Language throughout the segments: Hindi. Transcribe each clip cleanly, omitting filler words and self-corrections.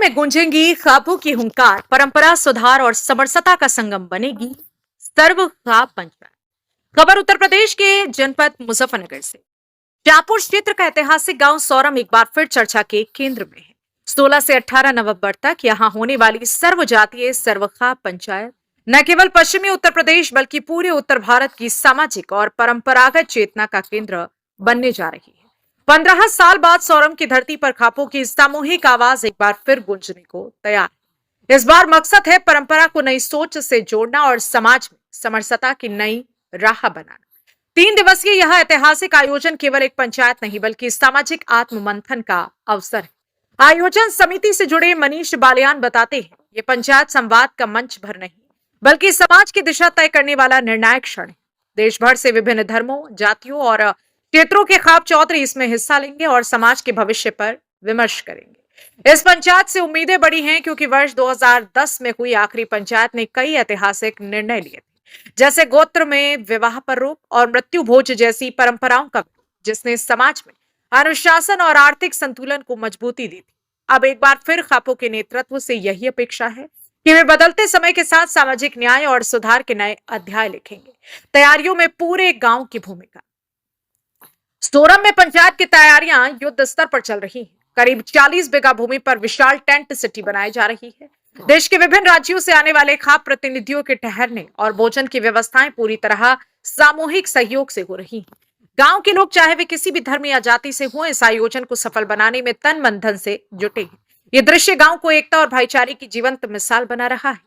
में गूंजेंगी खापों की हुंकार, परंपरा सुधार और समरसता का संगम बनेगी सर्व खाप पंचायत। खबर उत्तर प्रदेश के जनपद मुजफ्फरनगर से। शाहपुर क्षेत्र का ऐतिहासिक गांव सौरम एक बार फिर चर्चा के केंद्र में है। 16 से 18 नवंबर तक यहां होने वाली सर्वजातीय सर्वखाप पंचायत न केवल पश्चिमी उत्तर प्रदेश बल्कि पूरे उत्तर भारत की सामाजिक और परंपरागत चेतना का केंद्र बनने जा रही है। 15 साल बाद सौरम की धरती पर खापों की सामूहिक आवाज एक बार फिर गूंजने को तैयार है। इस बार मकसद है परंपरा को नई सोच से जोड़ना और समाज में समरसता की नई राह बनाना। 3 दिवसीय यह ऐतिहासिक आयोजन केवल एक पंचायत नहीं बल्कि सामाजिक आत्म मंथन का अवसर है। आयोजन समिति से जुड़े मनीष बालियान बताते हैं, ये पंचायत संवाद का मंच भर नहीं बल्कि समाज की दिशा तय करने वाला निर्णायक क्षण है। देश भर से विभिन्न धर्मों, जातियों और क्षेत्रों के खाप चौधरी इसमें हिस्सा लेंगे और समाज के भविष्य पर विमर्श करेंगे। इस पंचायत से उम्मीदें बड़ी हैं क्योंकि वर्ष 2010 में हुई आखिरी पंचायत ने कई ऐतिहासिक निर्णय लिए थे, जैसे गोत्र में विवाह पर रोक और मृत्यु भोज जैसी परंपराओं का, जिसने समाज में अनुशासन और आर्थिक संतुलन को मजबूती दी थी। अब एक बार फिर खापों के नेतृत्व से यही अपेक्षा है कि वे बदलते समय के साथ सामाजिक न्याय और सुधार के नए अध्याय लिखेंगे। तैयारियों में पूरे गांव की भूमिका। सोरम में पंचायत की तैयारियां युद्ध स्तर पर चल रही हैं। करीब 40 बीघा भूमि पर विशाल टेंट सिटी बनाई जा रही है। देश के विभिन्न राज्यों से आने वाले खाप प्रतिनिधियों के ठहरने और भोजन की व्यवस्थाएं पूरी तरह सामूहिक सहयोग से हो रही हैं। गांव के लोग चाहे वे किसी भी धर्म या जाति से हों, इस आयोजन को सफल बनाने में तन मन धन से जुटे हैं। ये दृश्य गांव को एकता और भाईचारे की जीवंत मिसाल बना रहा है।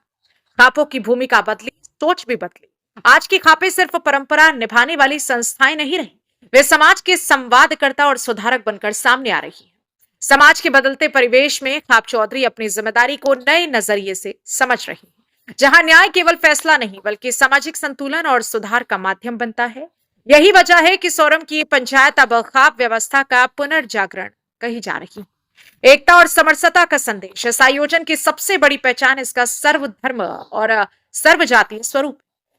खापों की भूमिका बदली, सोच भी बदली। आज की खापें सिर्फ परंपरा निभाने वाली संस्थाएं नहीं रही, वे समाज के संवादकर्ता और सुधारक बनकर सामने आ रही है। समाज के बदलते परिवेश में खाप चौधरी अपनी जिम्मेदारी को नए नजरिए से समझ रही है, जहां न्याय केवल फैसला नहीं बल्कि सामाजिक संतुलन और सुधार का माध्यम बनता है। यही वजह है कि सोरम की पंचायत अब खाप व्यवस्था का पुनर्जागरण कही जा रही है। एकता और समरसता का संदेश। इस आयोजन की सबसे बड़ी पहचान इसका सर्वधर्म और सर्वजातीय स्वरूप।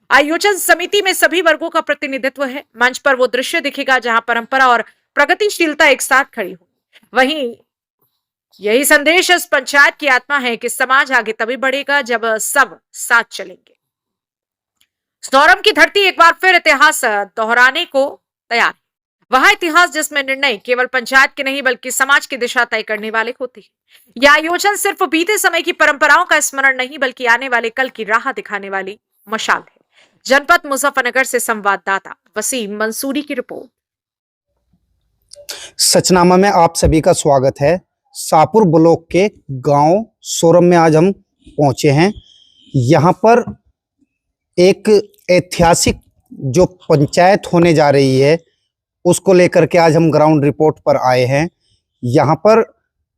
आयोजन समिति में सभी वर्गों का प्रतिनिधित्व है। मंच पर वो दृश्य दिखेगा जहां परंपरा और प्रगतिशीलता एक साथ खड़ी हो। वहीं यही संदेश इस पंचायत की आत्मा है कि समाज आगे तभी बढ़ेगा जब सब साथ चलेंगे। सौरम की धरती एक बार फिर इतिहास दोहराने को तैयार है। वह इतिहास जिसमें निर्णय केवल पंचायत के नहीं बल्कि समाज की दिशा तय करने वाले होते हैं। यह आयोजन सिर्फ बीते समय की परंपराओं का स्मरण नहीं बल्कि आने वाले कल की राह दिखाने वाली मशाल है। जनपद मुजफ्फरनगर से संवाददाता वसीम मंसूरी की रिपोर्ट। सचनामा में आप सभी का स्वागत है। शाहपुर ब्लॉक के गांव सोरम में आज हम पहुंचे हैं। यहां पर एक ऐतिहासिक जो पंचायत होने जा रही है उसको लेकर के आज हम ग्राउंड रिपोर्ट पर आए हैं। यहाँ पर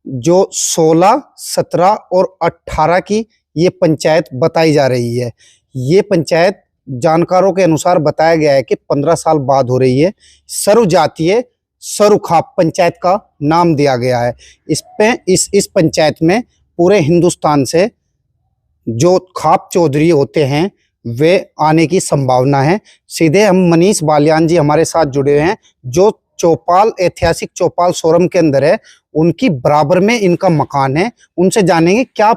जो 16, 17 और 18 की ये पंचायत बताई जा रही है। ये पंचायत जानकारों के अनुसार बताया गया है कि 15 साल बाद हो रही है। सर्वजातीय सर्वखाप पंचायत का नाम दिया गया है। इस पंचायत में पूरे हिंदुस्तान से जो खाप चौधरी होते हैं वे आने की संभावना है। सीधे हम मनीष बालियान जी हमारे साथ जुड़े हैं, जो चौपाल, ऐतिहासिक चौपाल सोरम के अंदर है, उनकी बराबर में इनका मकान है। उनसे जानेंगे क्या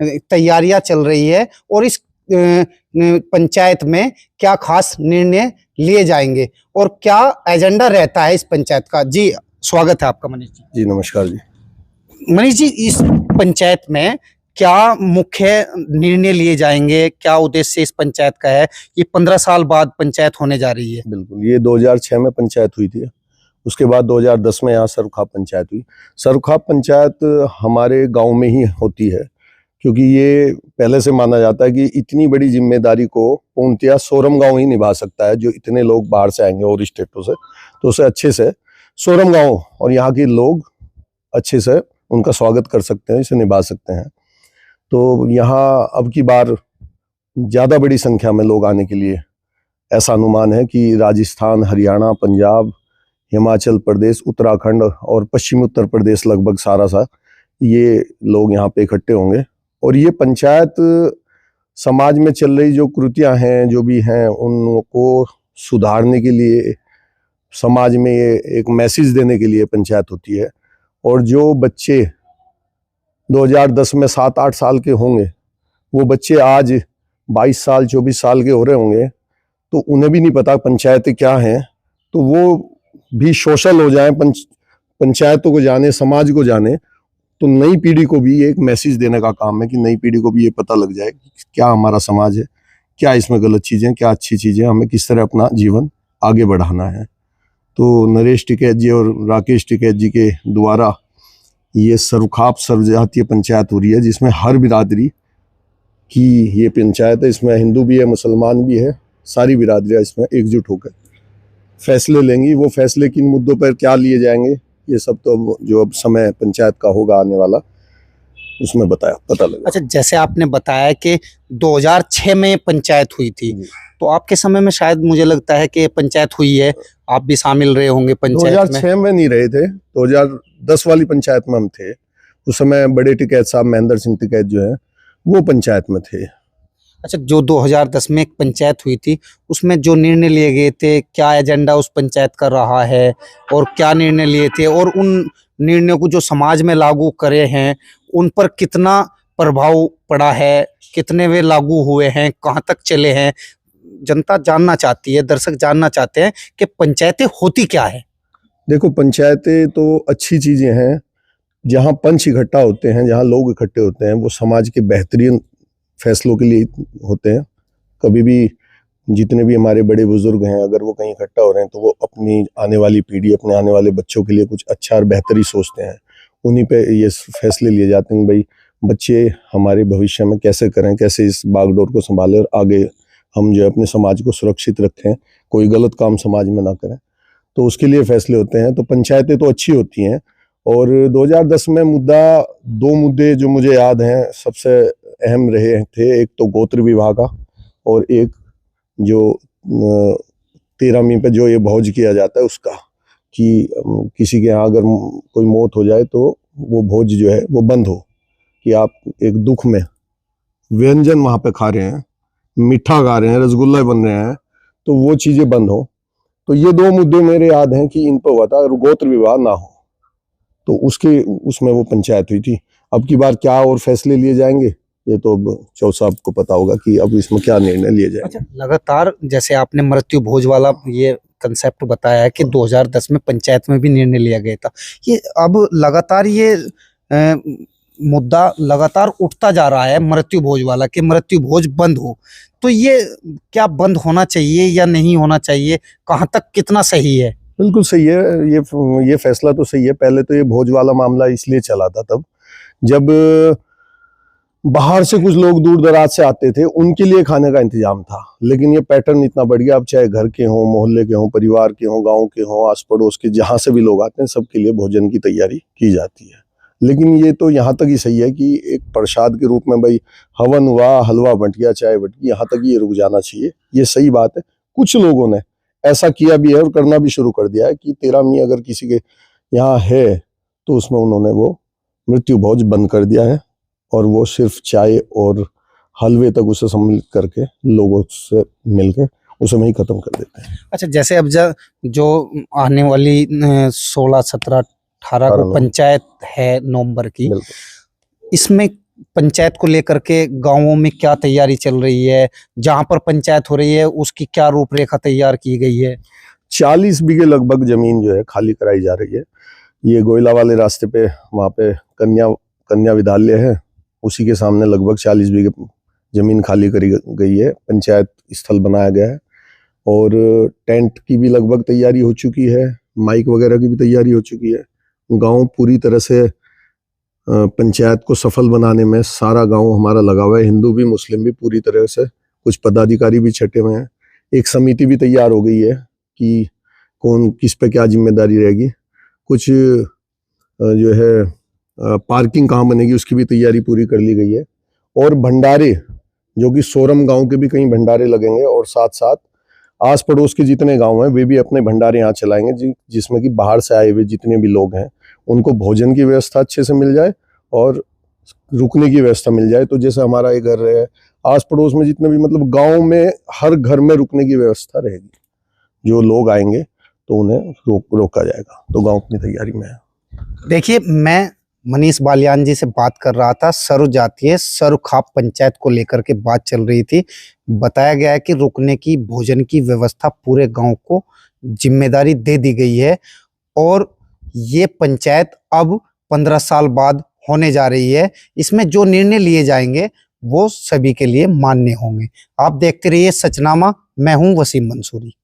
तैयारियां चल रही है और इस पंचायत में क्या खास निर्णय लिए जाएंगे और क्या एजेंडा रहता है इस पंचायत का। जी स्वागत है आपका मनीष जी। जी नमस्कार जी। मनीष जी, इस पंचायत में क्या मुख्य निर्णय लिए जाएंगे, क्या उद्देश्य इस पंचायत का है? ये 15 साल बाद पंचायत होने जा रही है। बिल्कुल, ये 2006 में पंचायत हुई थी। उसके बाद 2010 में यहाँ सर्वखाप पंचायत हुई। सर्वखाप पंचायत हमारे गांव में ही होती है क्योंकि ये पहले से माना जाता है कि इतनी बड़ी जिम्मेदारी को पूर्णतया सोरम गांव ही निभा सकता है। जो इतने लोग बाहर से आएंगे और स्टेटों से, तो उसे अच्छे से सोरम गांव और यहाँ के लोग अच्छे से उनका स्वागत कर सकते हैं, इसे निभा सकते हैं। तो यहाँ अब की बार ज़्यादा बड़ी संख्या में लोग आने के लिए ऐसा अनुमान है कि राजस्थान, हरियाणा, पंजाब, हिमाचल प्रदेश, उत्तराखंड और पश्चिमी उत्तर प्रदेश लगभग सारा ये लोग यहाँ पे इकट्ठे होंगे। और ये पंचायत समाज में चल रही जो कुरीतियाँ हैं, जो भी हैं, उनको सुधारने के लिए, समाज में ये एक मैसेज देने के लिए पंचायत होती है। और जो बच्चे 2010 में 7-8 साल के होंगे, वो बच्चे आज 22 साल 24 साल के हो रहे होंगे, तो उन्हें भी नहीं पता पंचायतें क्या हैं। तो वो भी सोशल हो जाए, पंचायतों को जाने, समाज को जाने, तो नई पीढ़ी को भी एक मैसेज देने का काम है कि नई पीढ़ी को भी ये पता लग जाए कि क्या हमारा समाज है, क्या इसमें गलत चीज़ें, क्या अच्छी चीज़ें, हमें किस तरह अपना जीवन आगे बढ़ाना है। तो नरेश टिकैत जी और राकेश टिकैत जी के द्वारा ये सर्वखाप सर्वजातीय पंचायत हो रही है, जिसमें हर बिरादरी की ये पंचायत है। इसमें हिंदू भी है, मुसलमान भी है, सारी बिरादरियाँ इसमें एकजुट होकर फैसले लेंगी। वो फैसले किन मुद्दों पर क्या लिए जाएंगे, ये सब तो जो अब समय पंचायत का होगा आने वाला, उसमें पता लगा। अच्छा, जैसे आपने बताया कि 2006 में पंचायत हुई थी, तो आपके समय में शायद मुझे लगता है कि पंचायत हुई है, आप भी शामिल रहे होंगे पंचायत में। 2006 में नहीं रहे थे, 2010 वाली पंचायत में हम थे। उस समय बड़े टिकैत साहब, महेंद्र सिंह टिकैत जो है, वो पंचायत में थे। अच्छा, जो 2010 में एक पंचायत हुई थी, उसमें जो निर्णय लिए गए थे, क्या एजेंडा उस पंचायत का रहा है और क्या निर्णय लिए थे, और उन निर्णयों को जो समाज में लागू करे हैं उन पर कितना प्रभाव पड़ा है, कितने वे लागू हुए हैं, कहाँ तक चले हैं? जनता जानना चाहती है, दर्शक जानना चाहते हैं कि पंचायतें होती क्या है। देखो, पंचायतें तो अच्छी चीजें हैं, जहाँ पंच इकट्ठा होते हैं, जहाँ लोग इकट्ठे होते हैं, वो समाज के बेहतरीन फैसलों के लिए होते हैं। कभी भी जितने भी हमारे बड़े बुजुर्ग हैं, अगर वो कहीं इकट्ठा हो रहे हैं, तो वो अपनी आने वाली पीढ़ी, अपने आने वाले बच्चों के लिए कुछ अच्छा और बेहतरी सोचते हैं। उन्हीं पे ये फैसले लिए जाते हैं, भाई बच्चे हमारे भविष्य में कैसे करें, कैसे इस बागडोर को संभालें और आगे हम जो है अपने समाज को सुरक्षित रखें, कोई गलत काम समाज में ना करें। तो उसके लिए फैसले होते हैं। तो पंचायतें तो अच्छी होती हैं। और 2010 में दो मुद्दे जो मुझे याद हैं सबसे अहम रहे थे, एक तो गोत्र विवाह का, और एक जो 13वीं पे जो ये भोज किया जाता है उसका, कि किसी के यहाँ अगर कोई मौत हो जाए तो वो भोज जो है वो बंद हो, कि आप एक दुख में व्यंजन वहाँ पे खा रहे हैं, मीठा खा रहे हैं, रसगुल्ले बन रहे हैं, तो वो चीज़ें बंद हो। तो ये दो मुद्दे मेरे याद हैं कि इन पर हुआ था, गोत्र विवाह ना हो, तो उसमें वो पंचायत हुई थी। अब की बार क्या और फैसले लिए जाएंगे, ये तो अब चौ साहब को पता होगा कि अब इसमें क्या निर्णय लिए जाए। अच्छा, लगातार जैसे आपने मृत्यु भोज वाला ये कंसेप्ट बताया है कि 2010 में पंचायत में भी निर्णय लिया गया था, ये अब लगातार ये मुद्दा लगातार उठता जा रहा है, मृत्यु भोज वाला, कि मृत्यु भोज बंद हो। तो ये क्या बंद होना चाहिए या नहीं होना चाहिए, कहाँ तक कितना सही है? बिल्कुल सही है, ये फैसला तो सही है। पहले तो ये भोज वाला मामला इसलिए चला था तब जब बाहर से कुछ लोग दूर दराज से आते थे, उनके लिए खाने का इंतजाम था। लेकिन ये पैटर्न इतना बढ़ गया, अब चाहे घर के हों, मोहल्ले के हों, परिवार के हों, गांव के हों, आस पड़ोस के, जहां से भी लोग आते हैं, सबके लिए भोजन की तैयारी की जाती है। लेकिन ये तो यहाँ तक ही सही है कि एक प्रसाद के रूप में भाई हवन हुआ, हलवा बंट गया, चाय बंट गई, यहाँ तक ये रुक जाना चाहिए, ये सही बात है। कुछ लोगों ने ऐसा किया भी है और करना भी शुरू कर दिया है कि 13वीं अगर किसी के यहाँ है तो उसमें उन्होंने वो मृत्यु भोज बंद कर दिया है, और वो सिर्फ चाय और हलवे तक उसे सम्मिलित करके लोगों से मिलकर उसे वहीं खत्म कर देते हैं। अच्छा, जैसे अब जो आने वाली 16, 17, 18 को पंचायत है नवंबर की, इसमें पंचायत को लेकर के गांवों में क्या तैयारी चल रही है, जहां पर पंचायत हो रही है उसकी क्या रूपरेखा तैयार की गई है? 40 बीघे लगभग जमीन जो है खाली कराई जा रही है। ये गोयला वाले रास्ते पे, वहाँ पे कन्या विद्यालय है, उसी के सामने लगभग 40 बीघे जमीन खाली करी गई है, पंचायत स्थल बनाया गया है। और टेंट की भी लगभग तैयारी हो चुकी है, माइक वगैरह की भी तैयारी हो चुकी है। गांव पूरी तरह से पंचायत को सफल बनाने में सारा गांव हमारा लगा हुआ है, हिंदू भी मुस्लिम भी पूरी तरह से। कुछ पदाधिकारी भी छटे हुए हैं। एक समिति भी तैयार हो गई है कि कौन किस पे क्या जिम्मेदारी रहेगी। कुछ जो है पार्किंग कहाँ बनेगी उसकी भी तैयारी पूरी कर ली गई है। और भंडारे, जो कि सोरम गांव के भी कई भंडारे लगेंगे, और साथ साथ आस पड़ोस के जितने गांव हैं वे भी अपने भंडारे यहाँ चलाएंगे, जिसमें कि बाहर से आए हुए जितने भी लोग हैं उनको भोजन की व्यवस्था अच्छे से मिल जाए और रुकने की व्यवस्था मिल जाए। तो जैसे हमारा ये घर है, आस पड़ोस में जितने भी, मतलब गांव में हर घर में रुकने की व्यवस्था रहेगी। जो लोग आएंगे तो उन्हें रोका जाएगा। तो गांव अपनी तैयारी में है। देखिए, मैं मनीष बालियान जी से बात कर रहा था। सर्व जातीय सर्वखाप पंचायत को लेकर के बात चल रही थी। बताया गया है कि रुकने की, भोजन की व्यवस्था पूरे गांव को जिम्मेदारी दे दी गई है और ये पंचायत अब 15 साल बाद होने जा रही है। इसमें जो निर्णय लिए जाएंगे वो सभी के लिए मान्य होंगे। आप देखते रहिए सचनामा। मैं हूं वसीम मंसूरी।